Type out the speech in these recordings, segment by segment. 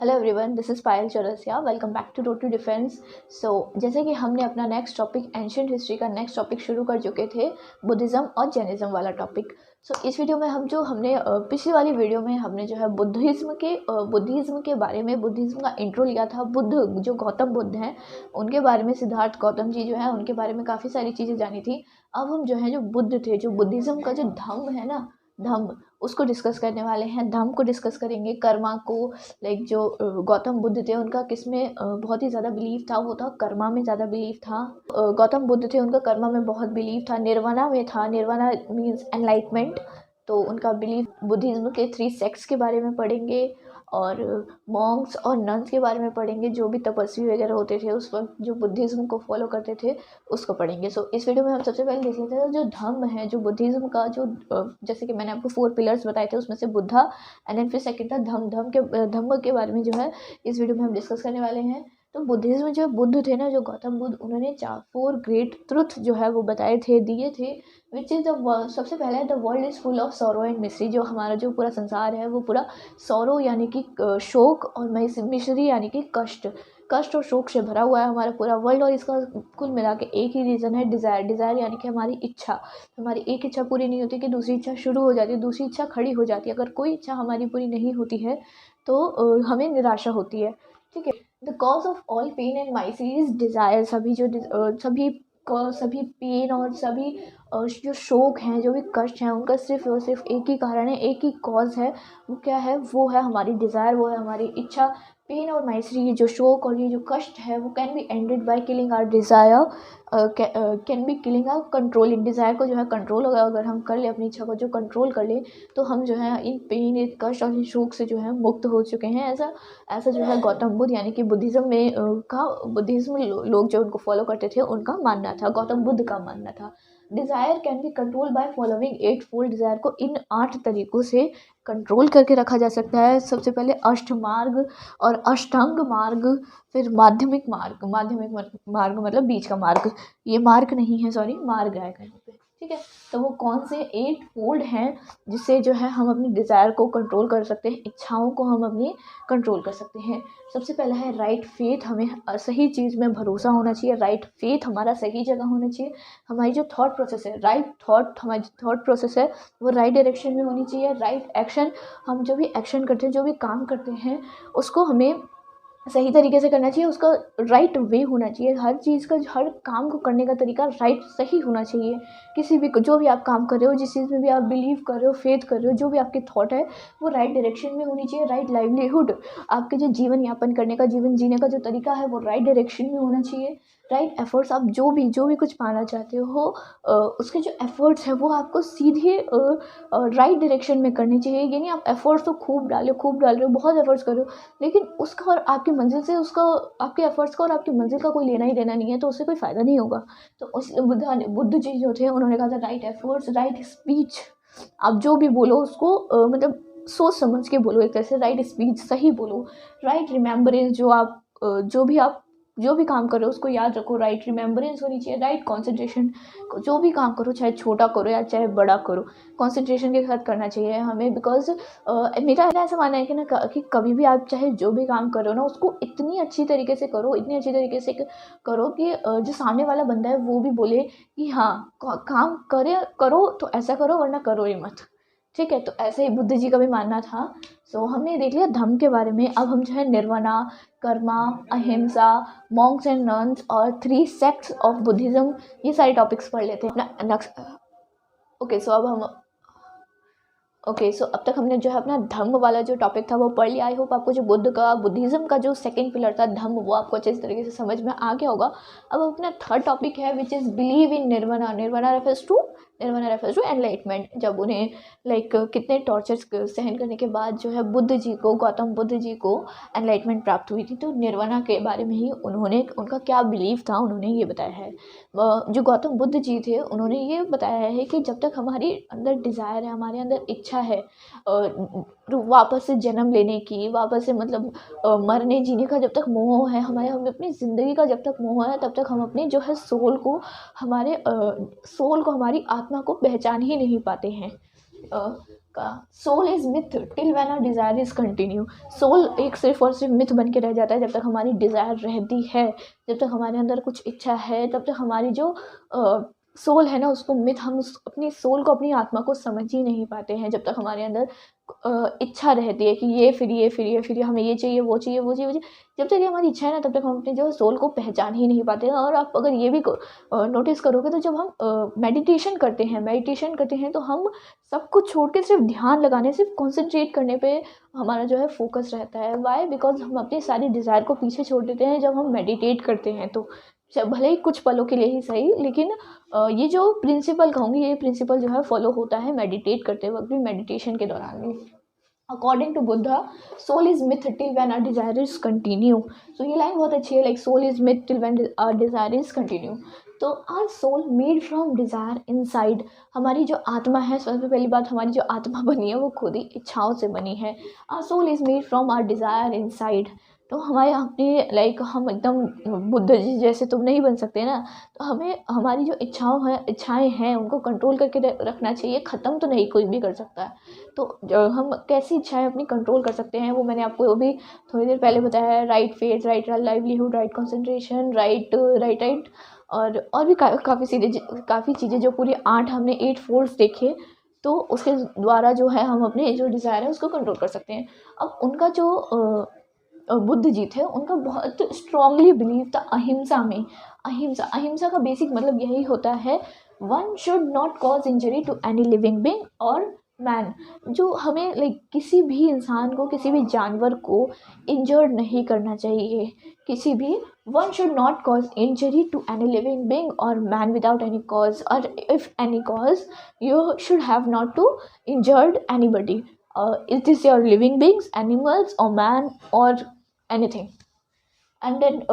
Hello everyone, this is Payal Chaurasia. Welcome back to Total Defence. जैसे कि हमने अपना नेक्स्ट टॉपिक एंशियंट हिस्ट्री का नेक्स्ट टॉपिक शुरू कर चुके थे, बुद्धिज़्म और जैनिज़्म वाला टॉपिक। इस वीडियो में हमने पिछली वाली वीडियो में हमने जो है बुद्धिज़्म के बारे में, बुद्धिज़्म का इंट्रो लिया था। बुद्ध जो गौतम बुद्ध हैं उनके बारे में, सिद्धार्थ गौतम जी जो है उनके बारे में काफ़ी सारी चीज़ें जानी थी। अब हम जो है जो बुद्ध थे, जो बुद्धिज़्म का जो धम्म है ना, धम्म, उसको डिस्कस करने वाले हैं। धम्म को डिस्कस करेंगे, कर्मा को। लाइक जो गौतम बुद्ध थे उनका किसमें बहुत ही ज़्यादा बिलीव था, वो था कर्मा में ज़्यादा बिलीव था। गौतम बुद्ध थे, उनका कर्मा में बहुत बिलीव था, निर्वाणा में था। Nirvana means enlightenment. तो उनका बिलीव, बुद्धिज़्म के 3 सेक्ट्स के बारे में पढ़ेंगे और मॉन्क्स और नन्स के बारे में पढ़ेंगे, जो भी तपस्वी वगैरह होते थे उस वक्त, जो बुद्धिज़्म को फॉलो करते थे, उसको पढ़ेंगे। इस वीडियो में हम सबसे पहले देख लेते हैं जो धम्म है, जो बुद्धिज़्म का जो जैसे कि मैंने आपको 4 पिलर्स बताए थे, उसमें से बुद्धा एंड देन फिर सेकंड था धम्म। धम्म के बारे में जो है इस वीडियो में हम डिस्कस करने वाले हैं। तो बुद्धिज़्म जो बुद्ध थे ना, जो गौतम बुद्ध, उन्होंने 4 ग्रेट ट्रुथ जो है वो बताए थे, दिए थे। विच इज़ सबसे पहला है the world is full of sorrow and mystery. जो हमारा जो पूरा संसार है वो पूरा सॉरो यानी कि शोक, और मिस्ट्री यानी कि कष्ट और शोक से भरा हुआ है हमारा पूरा वर्ल्ड। और इसका कुल मिला के एक ही रीज़न है, डिज़ायर। डिज़ायर यानी कि हमारी इच्छा। हमारी एक इच्छा पूरी नहीं होती कि दूसरी इच्छा शुरू हो जाती है, दूसरी इच्छा खड़ी हो जाती है। अगर कोई इच्छा हमारी पूरी नहीं होती है तो हमें निराशा होती है। ठीक है। The cause of all pain and misery is desire. सभी पेन और सभी जो शोक हैं, जो भी कष्ट हैं, उनका सिर्फ और सिर्फ एक ही कारण है, एक ही कॉज है। वो क्या है? वो है हमारी डिज़ायर, वो है हमारी इच्छा। पेन और माइसेरी, ये जो शोक और ये जो कष्ट है, वो can be ended by killing our desire, can be killing our controlling. Desire को जो है कंट्रोल होगा, अगर हम कर ले, अपनी इच्छा को जो कंट्रोल कर ले, तो हम जो है इन पेन, इन कष्ट और इन शोक से जो है मुक्त हो चुके हैं। ऐसा जो है गौतम बुद्ध यानी कि बुद्धिज़्म में बुद्धिज़्म लोग जो उनको फॉलो करते थे उनका मानना था, गौतम बुद्ध का मानना था। Desire can B control by following 8 fold. Desire को इन 8 तरीक़ों से कंट्रोल करके रखा जा सकता है। सबसे पहले अष्ट मार्ग और अष्टांग मार्ग, फिर माध्यमिक मार्ग। मार्ग मतलब बीच का मार्ग, ये मार्ग नहीं है, सॉरी, मार्ग आएगा यहाँ पे। ठीक है। तो वो कौन से 8 फोल्ड हैं जिससे जो है हम अपनी डिज़ायर को कंट्रोल कर सकते हैं, इच्छाओं को हम अपनी कंट्रोल कर सकते हैं। सबसे पहला है राइट फेथ। हमें सही चीज़ में भरोसा होना चाहिए। राइट फेथ हमारा सही जगह होना चाहिए। हमारी जो थॉट प्रोसेस है, राइट थॉट, हमारी थॉट प्रोसेस है वो राइट डायरेक्शन में होनी चाहिए। राइट एक्शन, हम जो भी एक्शन करते हैं, जो भी काम करते हैं, उसको हमें सही तरीके से करना चाहिए। उसका राइट वे होना चाहिए। हर चीज़ का, हर काम को करने का तरीका राइट, सही होना चाहिए। किसी भी जो भी आप काम कर रहे हो, जिस चीज़ में भी आप बिलीव कर रहे हो, फेथ कर रहे हो, जो भी आपकी थॉट है वो राइट डायरेक्शन में होनी चाहिए। राइट लाइवलीहुड, आपके जो जीवन यापन करने का, जीवन जीने का जो तरीका है वो राइट डायरेक्शन में होना चाहिए। राइट एफर्ट्स, आप जो भी कुछ पाना चाहते हो, उसके जो एफर्ट्स हैं वो आपको सीधे राइट डायरेक्शन में करनी चाहिए। ये नहीं आप एफर्ट्स तो खूब डाल रहे हो, बहुत एफर्ट्स कर रहे हो, लेकिन उसका और आपकी मंजिल से, उसका, आपके एफर्ट्स का और आपकी मंजिल का कोई लेना ही देना नहीं है, तो उससे कोई फ़ायदा नहीं होगा। तो उस बुद्ध जी जो थे, उन्होंने कहा था राइट एफर्ट्स, राइट स्पीच। आप जो भी बोलो उसको मतलब सोच समझ के बोलो, एक तरह से राइट स्पीच, सही बोलो। राइट रिमेम्बरेंस, जो भी काम करो उसको याद रखो, राइट रिमेम्बरेंस होनी चाहिए। राइट कॉन्सेंट्रेशन, जो भी काम करो, चाहे छोटा करो या चाहे बड़ा करो, कॉन्सेंट्रेशन के साथ करना चाहिए हमें। बिकॉज मेरा ऐसा मानना है कि ना, कि कभी भी आप चाहे जो भी काम करो ना, उसको इतनी अच्छी तरीके से करो, इतनी अच्छी तरीके से करो कि जो सामने वाला बंदा है वो भी बोले कि हाँ, काम करो तो ऐसा करो, वरना करो ही मत। ठीक है। तो ऐसे ही बुद्ध जी का भी मानना था। हमने देख लिया धम्म के बारे में। अब हम जो है निर्वाणा, कर्मा, अहिंसा, मॉन्क्स एंड नन्स और 3 सेक्ट्स ऑफ बुद्धिज़्म, ये सारे टॉपिक्स पढ़ लेते हैं। अब तक हमने जो है अपना धम्म वाला जो टॉपिक था वो पढ़ लिया। आई होप आपको जो बुद्धिज़्म का जो सेकंड पिलर था धम्म, वो आपको अच्छे तरीके से समझ में आ गया होगा। अब अपना थर्ड टॉपिक है which is believe in nirvana. Nirvana refers to enlightenment. जब उन्हें कितने टॉर्चर्स सहन करने के बाद जो है गौतम बुद्ध जी को एनलाइटमेंट प्राप्त हुई थी, तो निर्वाणा के बारे में ही उनका क्या बिलीव था, उन्होंने ये बताया है। जो गौतम बुद्ध जी थे, उन्होंने ये बताया है कि जब तक हमारी अंदर डिज़ायर है, हमारे अंदर इच्छा है वापस से जन्म लेने की, वापस से मतलब मरने जीने का जब तक मोह है, हमें अपनी ज़िंदगी का जब तक मोह है, तब तक हम अपनी जो है सोल को, हमारी आत्मा को पहचान ही नहीं पाते हैं। का soul is myth till when our desire is continue. Soul एक सिर्फ और सिर्फ मिथ बन के रह जाता है जब तक हमारी डिज़ायर रहती है, जब तक हमारे अंदर कुछ इच्छा है, तब तक हमारी जो सोल है ना उसको मिथ, हम उस अपनी सोल को, अपनी आत्मा को समझ ही नहीं पाते हैं जब तक हमारे अंदर इच्छा रहती है कि ये फिर ये फिर ये फिर ये, हमें ये चाहिए वो चाहिए वो चाहिए वो चाहिए। जब तक ये हमारी इच्छा है ना तब तक हम अपने जो सोल को पहचान ही नहीं पाते हैं। और आप अगर ये भी नोटिस करोगे तो जब हम मेडिटेशन करते हैं तो हम सब कुछ छोड़ के सिर्फ ध्यान लगाने, सिर्फ कॉन्सेंट्रेट करने पे हमारा जो है फोकस रहता है। वाई? बिकॉज हम अपनी सारी डिज़ायर को पीछे छोड़ देते हैं जब हम मेडिटेट करते हैं। तो भले ही कुछ पलों के लिए ही सही, लेकिन ये जो प्रिंसिपल कहूँगी, ये प्रिंसिपल जो है फॉलो होता है मेडिटेट करते वक्त भी, मेडिटेशन के दौरान भी। According to Buddha soul is myth till when our desire is continue. So ये लाइन बहुत अच्छी है, like soul is myth till when our desire is continue. तो our soul made from desire inside. हमारी जो आत्मा है, सबसे पहली बात, हमारी जो आत्मा बनी है वो खुद ही इच्छाओं से बनी है। Our soul is made from our desire inside. तो हमारे अपने लाइक हम एकदम बुद्ध जी जैसे तो नहीं बन सकते ना, तो हमें हमारी जो इच्छाएं हैं उनको कंट्रोल करके रखना चाहिए। ख़त्म तो नहीं कोई भी कर सकता है। तो हम कैसी इच्छाएं अपनी कंट्रोल कर सकते हैं वो मैंने आपको अभी थोड़ी देर पहले बताया है। Right faith, right livelihood, right concentration, right और भी काफ़ी चीज़ें जो पूरी 8 हमने 8 फोर्स देखे, तो उसके द्वारा जो है हम अपने जो डिज़ायर है उसको कंट्रोल कर सकते हैं। अब उनका जो बुद्ध जी थे, उनका बहुत स्ट्रांगली बिलीव था अहिंसा में। अहिंसा का बेसिक मतलब यही होता है, one should not cause injury to any living being और मैन। जो हमें लाइक किसी भी इंसान को, किसी भी जानवर को इंजर्ड नहीं करना चाहिए, किसी भी। One should not cause injury to any living being और मैन विदाउट एनी कॉज, और if any cause you should have not to injured anybody. Is this your living beings, animals or man or anything? And then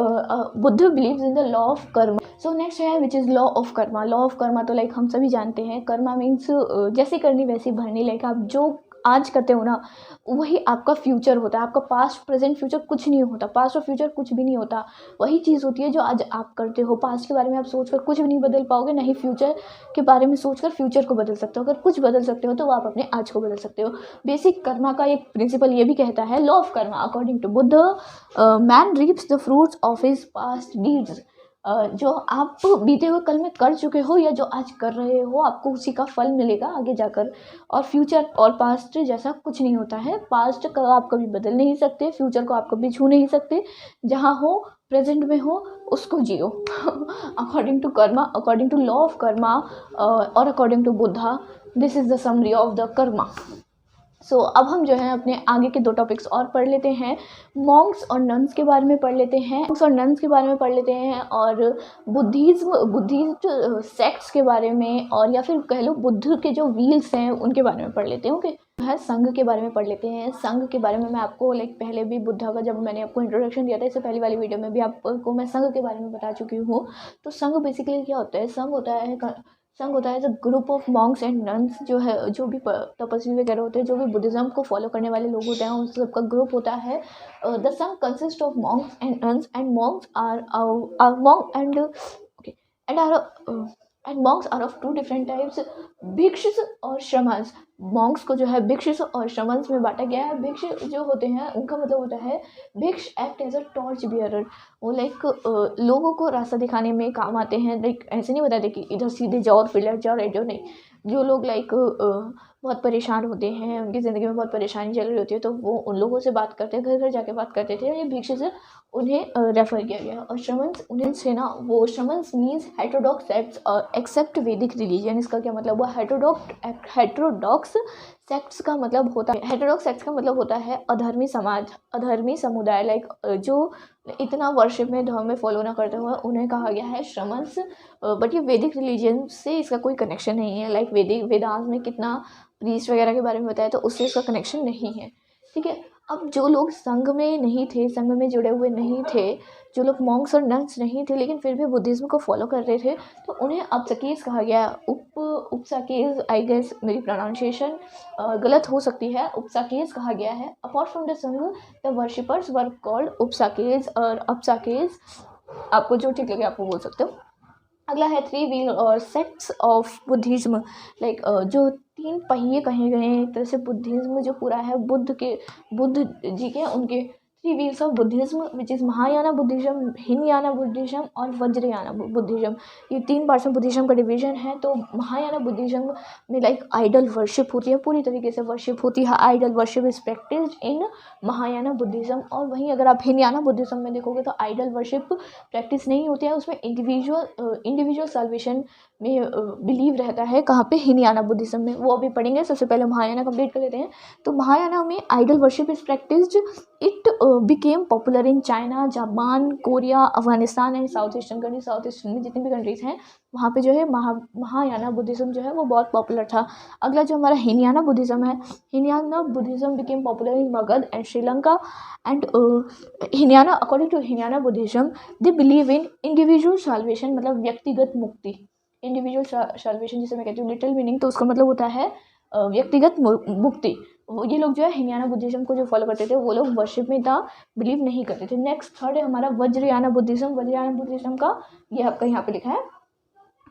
Buddha believes in the law of karma. So next है which is law of karma. Law of karma तो like हम सभी जानते हैं, Karma means जैसे करनी वैसी भरनी। लाइक आप जो आज करते हो ना वही आपका फ्यूचर होता है। आपका पास्ट प्रेजेंट फ्यूचर कुछ नहीं होता, पास्ट और फ्यूचर कुछ भी नहीं होता। वही चीज़ होती है जो आज आप करते हो। पास्ट के बारे में आप सोचकर कुछ भी नहीं बदल पाओगे, ना ही फ्यूचर के बारे में सोचकर फ्यूचर को बदल सकते हो। अगर कुछ बदल सकते हो तो वो आप अपने आज को बदल सकते हो। बेसिक कर्मा का एक प्रिंसिपल ये भी कहता है, law of karma according to Buddha, man reaps the fruits of his past deeds. जो आप बीते हुए कल में कर चुके हो या जो आज कर रहे हो, आपको उसी का फल मिलेगा आगे जाकर। और फ्यूचर और पास्ट जैसा कुछ नहीं होता है। पास्ट का आप कभी बदल नहीं सकते, फ्यूचर को आप कभी छू नहीं सकते। जहाँ हो प्रेजेंट में हो उसको जियो। According to karma, according to law of karma और according to Buddha, this is the summary of the karma. So अब हम जो है अपने आगे के 2 टॉपिक्स और पढ़ लेते हैं। मॉन्क्स और नन्स के बारे में पढ़ लेते हैं, मॉन्क्स और नन्स के बारे में पढ़ लेते हैं, और बुद्धिस्ट सेक्ट्स के बारे में, और या फिर कह लो बुद्ध के जो व्हील्स हैं उनके बारे में पढ़ लेते हैं। ओके, है संघ के बारे में पढ़ लेते हैं। संघ के बारे में मैं आपको लाइक पहले भी बुद्धा का जब मैंने आपको इंट्रोडक्शन दिया था, इससे पहले वाली वीडियो में भी आपको मैं संघ के बारे में बता चुकी हूँ। तो संघ बेसिकली क्या होता है? संघ होता है group of monks and nuns, जो है जो भी तपस्वी वगैरह होते हैं, जो भी बुद्धिज़्म को फॉलो करने वाले लोग होते हैं, उन सबका ग्रुप होता है। The Sangha consist of monks and nuns and monks are monk and okay and monks are of 2 different types, भिक्षु और श्रमण्स। मॉन्क्स को जो है भिक्षु और श्रमण्स में बांटा गया है। भिक्षु जो होते हैं उनका मतलब होता है, bhiksh act as a torch bearer. वो लाइक लोगों को रास्ता दिखाने में काम आते हैं। लाइक ऐसे नहीं बताते कि इधर सीधे जाओ और फिर लेट जाओ रेडियो, नहीं। जो लोग लाइक बहुत परेशान होते हैं, उनकी ज़िंदगी में बहुत परेशानी चल रही होती है, तो वो उन लोगों से बात करते हैं, घर घर जाके बात करते थे। ये भिक्षु से उन्हें रेफ़र किया गया। और श्रमण्स, उन्हें से ना वो श्रमण्स मीन्स हेटेरोडॉक्स सेक्ट्स एक्सेप्ट वैदिक रिलीजन। इसका क्या मतलब हुआ? हेटेरोडॉक्स सेक्ट्स का मतलब होता है, हेटेरोडॉक्स सेक्ट्स का मतलब होता है अधर्मी समाज, अधर्मी समुदाय। लाइक जो इतना वर्शिप में धर्म में फॉलो ना करते हुए उन्हें कहा गया है श्रमण्स। बट ये वैदिक रिलीजन से इसका कोई कनेक्शन नहीं है। लाइक वेदांत में कितना प्रीस्ट वगैरह के बारे में बताया, तो उससे इसका कनेक्शन नहीं है। ठीक है। अब जो लोग संघ में नहीं थे, संघ में जुड़े हुए नहीं थे, जो लोग मॉन्क्स और नन्स नहीं थे लेकिन फिर भी बुद्धिज़्म को फॉलो कर रहे थे, तो उन्हें अपसाकेस कहा गया। उपसाकेस, आई गेस मेरी प्रोनाउंसिएशन गलत हो सकती है, उपसाकेस कहा गया है। अपार्ट फ्रॉम द संघ द वर्शिपर्स वर कॉल्ड उपसाकेस और अपसाकेस, आपको जो ठीक लगे आप वो बोल सकते हो। अगला है 3 व्हील और सेक्ट्स ऑफ बुद्धिज़्म। लाइक जो तीन पहिए कहे गए हैं। एक तरह से बुद्धिज़्म जो पूरा है बुद्ध जी के उनके three wheels of Buddhism which is Mahayana Buddhism, Hinayana Buddhism और वज्रयाना बुद्धिज़्म। ये 3 पार्ट्स में बुद्धिज़्म का डिवीजन है। तो महायाना बुद्धिज़्म में लाइक आइडल वर्शिप होती है, पूरी तरीके से वर्शिप होती है। Idol worship is practised in Mahayana Buddhism. और वहीं अगर आप बुद्धिज़्म में देखोगे तो आइडल वर्शिप प्रैक्टिस नहीं होती है, उसमें इंडिविजुअल साल्वेशन में बिलीव रहता है। कहाँ पे? हीनयाना बुद्धिज़्म में। वो अभी पढ़ेंगे। सबसे पहले महायाना कंप्लीट कर लेते हैं। तो महायाना में idol worship is practised. It became popular in China, Japan, Korea, Afghanistan and south eastern countries. South eastern में जितनी भी कंट्रीज़ हैं वहाँ पे जो है महायाना बुद्धिज़्म जो है वो बहुत पॉपुलर था। अगला जो हमारा हीनयाना बुद्धिज़्म है, Hinayana Buddhism became popular in Magadh and Sri Lanka and Hinayana according to Hinayana Buddhism they believe in individual salvation, मतलब व्यक्तिगत मुक्ति। इंडिविजुअल साल्वेशन जिसे मैं कहती हूँ लिटिल मीनिंग, तो उसका मतलब होता है व्यक्तिगत मुक्ति। ये लोग जो है हीनयाना बुद्धिज़्म को जो फॉलो करते थे वो लोग वर्शिप में इतना बिलीव नहीं करते थे। नेक्स्ट थर्ड है हमारा वज्रयाना बुद्धिज़्म। वज्रयाना बुद्धिज़्म का ये आपका यहाँ पे लिखा है।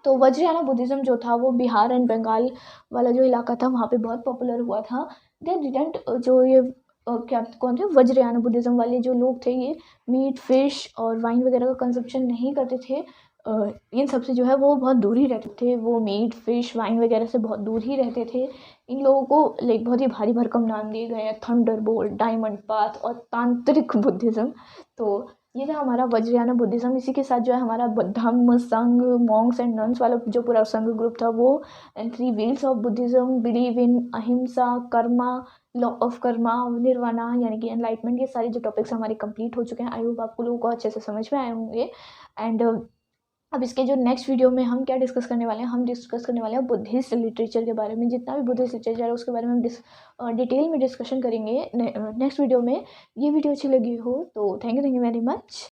तो वज्रयाना बुद्धिज़्म जो था वो बिहार एंड बंगाल वाला जो इलाका था वहाँ पे बहुत पॉपुलर हुआ था। दे डिडंट जो ये क्या कौन थे वज्रयाना बुद्धिज़्म वाले जो लोग थे, ये मीट, फिश और वाइन वगैरह का कंजप्शन नहीं करते थे। इन सब से जो है वो बहुत दूर ही रहते थे। वो मीट, फिश, वाइन वगैरह से बहुत दूर ही रहते थे। इन लोगों को लाइक बहुत ही भारी भरकम नाम दिए गए हैं, थंडरबोल्ट, डायमंड पाथ और तांत्रिक बुद्धिज़्म। तो ये था हमारा वज्रयाना बुद्धिज़्म। इसी के साथ जो है हमारा धम्म संघ, मॉन्क्स एंड नन्स वाला जो पूरा संघ ग्रुप था वो। And three wheels of Buddhism believe in अहिंसा, कर्मा, लॉ ऑफ कर्मा, निर्वाणा यानी कि एनलाइटमेंट। ये सारे जो टॉपिक्स हमारे कंप्लीट हो चुके हैं। आई होप आपको लोगों को अच्छे से समझ में आए होंगे। एंड अब इसके जो नेक्स्ट वीडियो में हम क्या डिस्कस करने वाले हैं, हम डिस्कस करने वाले हैं बुद्धिस्ट लिटरेचर के बारे में। जितना भी बुद्धिस्ट लिटरेचर है उसके बारे में हम डिटेल में डिस्कशन करेंगे नेक्स्ट वीडियो में। ये वीडियो अच्छी लगी हो तो थैंक यू वेरी मच।